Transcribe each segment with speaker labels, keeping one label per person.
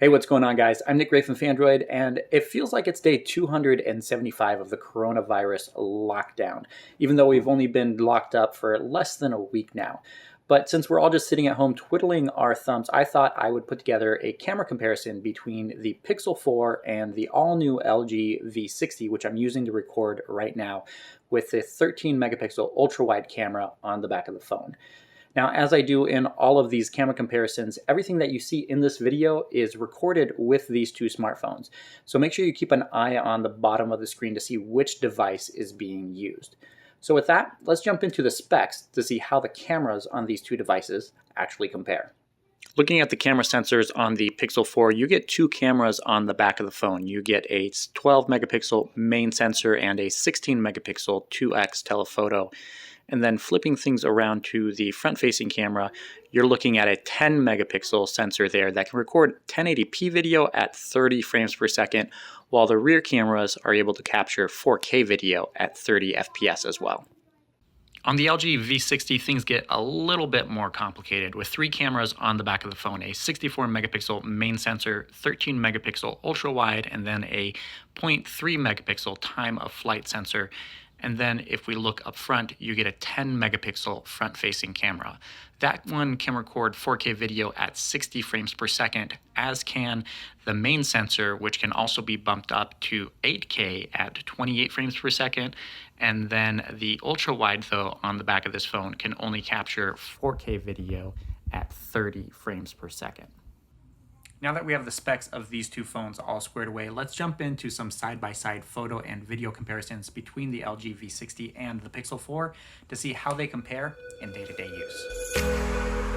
Speaker 1: Hey, what's going on, guys? I'm Nick Gray from Phandroid, and it feels like it's day 275 of the coronavirus lockdown, even though we've only been locked up for less than a week now. But since we're all just sitting at home twiddling our thumbs, I thought I would put together a camera comparison between the Pixel 4 and the all-new LG V60, which I'm using to record right now, with a 13 megapixel ultra-wide camera on the back of the phone. Now, as I do in all of these camera comparisons, everything that you see in this video is recorded with these two smartphones. So make sure you keep an eye on the bottom of the screen to see which device is being used. So with that, let's jump into the specs to see how the cameras on these two devices actually compare. Looking at the camera sensors on the Pixel 4, you get two cameras on the back of the phone. You get a 12 megapixel main sensor and a 16 megapixel 2x telephoto. And then flipping things around to the front-facing camera, you're looking at a 10 megapixel sensor there that can record 1080p video at 30 frames per second, while the rear cameras are able to capture 4K video at 30 FPS as well. On the LG V60, things get a little bit more complicated with three cameras on the back of the phone, a 64 megapixel main sensor, 13 megapixel ultra wide, and then a 0.3 megapixel time of flight sensor. And then if we look up front, you get a 10 megapixel front-facing camera. That one can record 4K video at 60 frames per second, as can the main sensor, which can also be bumped up to 8K at 28 frames per second. And then the ultra-wide, though, on the back of this phone can only capture 4K video at 30 frames per second. Now that we have the specs of these two phones all squared away, let's jump into some side-by-side photo and video comparisons between the LG V60 and the Pixel 4 to see how they compare in day-to-day use.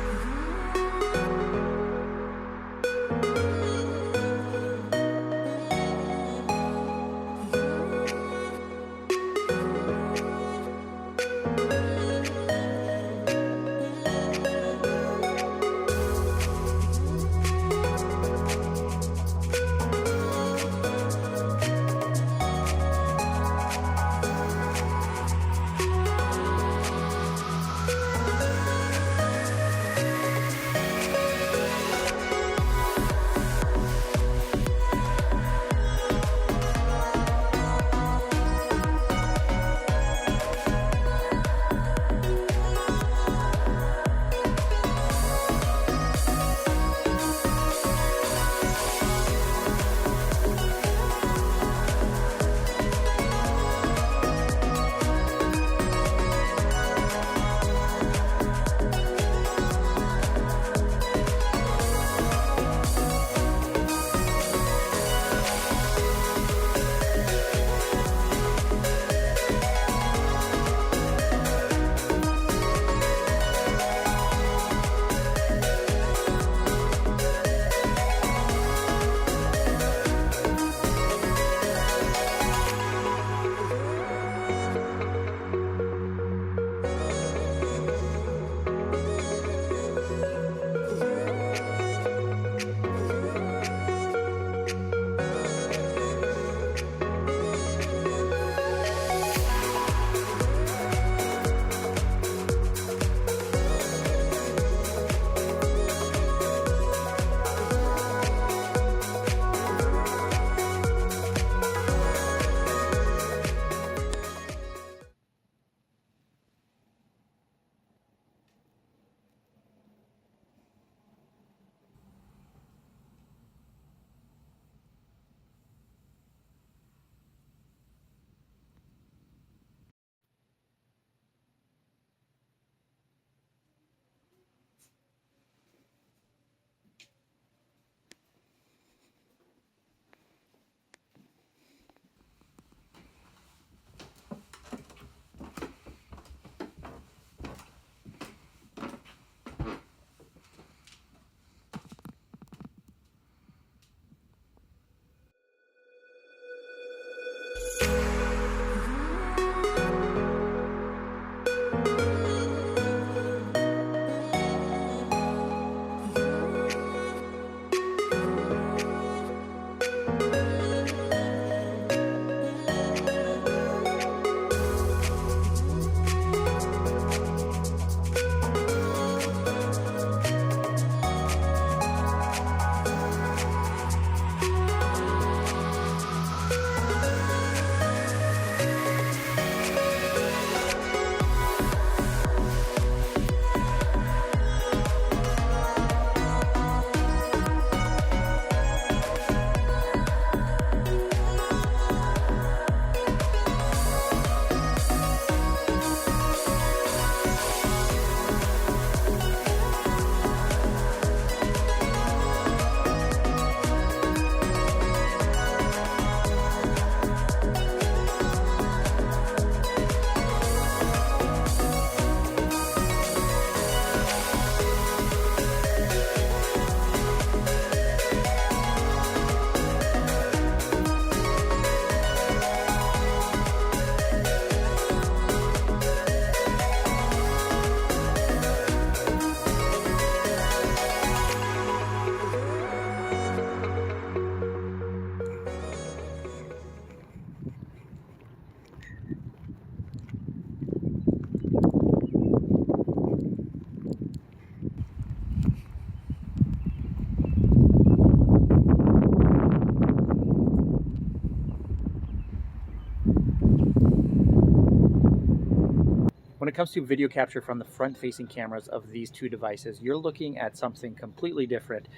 Speaker 1: it comes to video capture from the front-facing cameras of these two devices, you're looking at something completely different.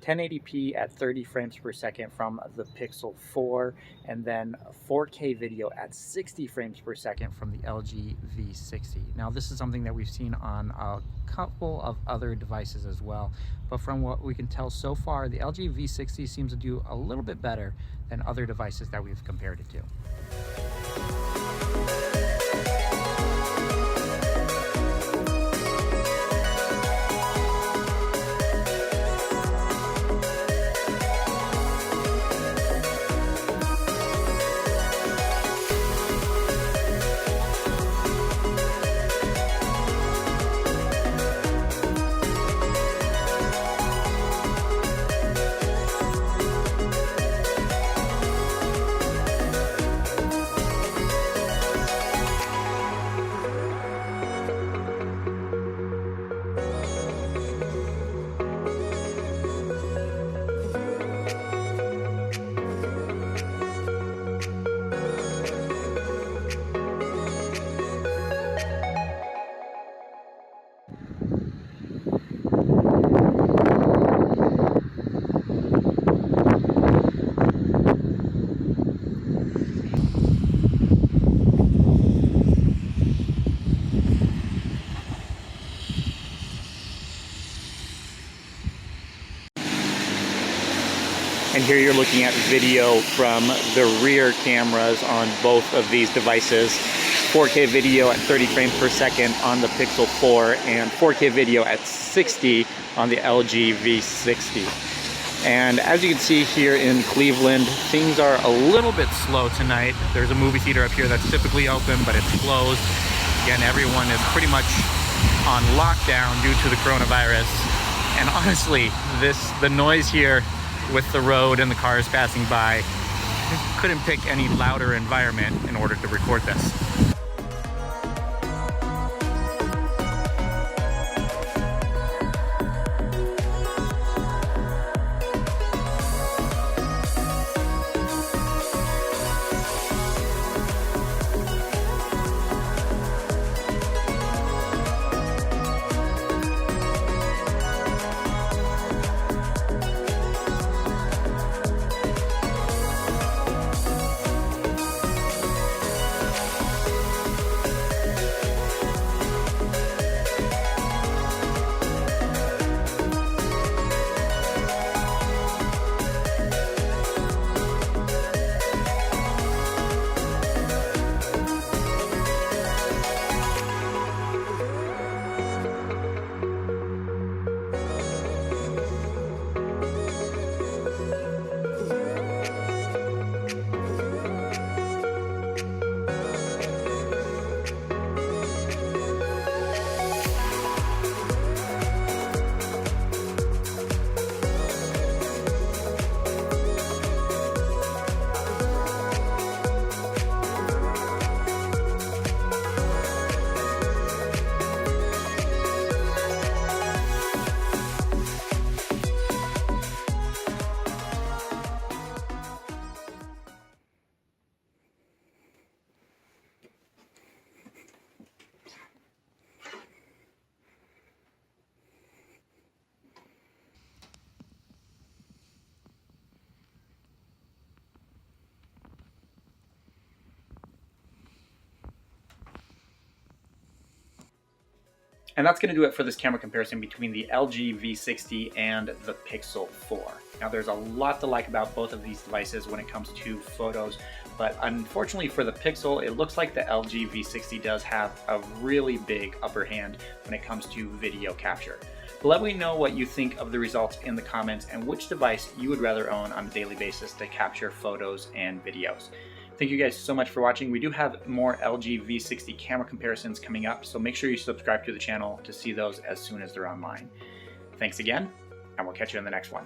Speaker 1: 1080p at 30 frames per second from the Pixel 4, and then 4K video at 60 frames per second from the LG V60. Now, this is something that we've seen on a couple of other devices as well, but from what we can tell so far, the LG V60 seems to do a little bit better than other devices that we've compared it to. And here you're looking at video from the rear cameras on both of these devices. 4K video at 30 frames per second on the Pixel 4 and 4K video at 60 on the LG V60. And as you can see here in Cleveland, things are a little bit slow tonight. There's a movie theater up here that's typically open, but it's closed. Again, everyone is pretty much on lockdown due to the coronavirus. And honestly, the noise here with the road and the cars passing by, couldn't pick any louder environment in order to record this. And that's going to do it for this camera comparison between the LG V60 and the Pixel 4. Now, there's a lot to like about both of these devices when it comes to photos, but unfortunately for the Pixel, it looks like the LG V60 does have a really big upper hand when it comes to video capture. But let me know what you think of the results in the comments and which device you would rather own on a daily basis to capture photos and videos. Thank you guys so much for watching. We do have more LG V60 camera comparisons coming up, so make sure you subscribe to the channel to see those as soon as they're online. Thanks again, and we'll catch you in the next one.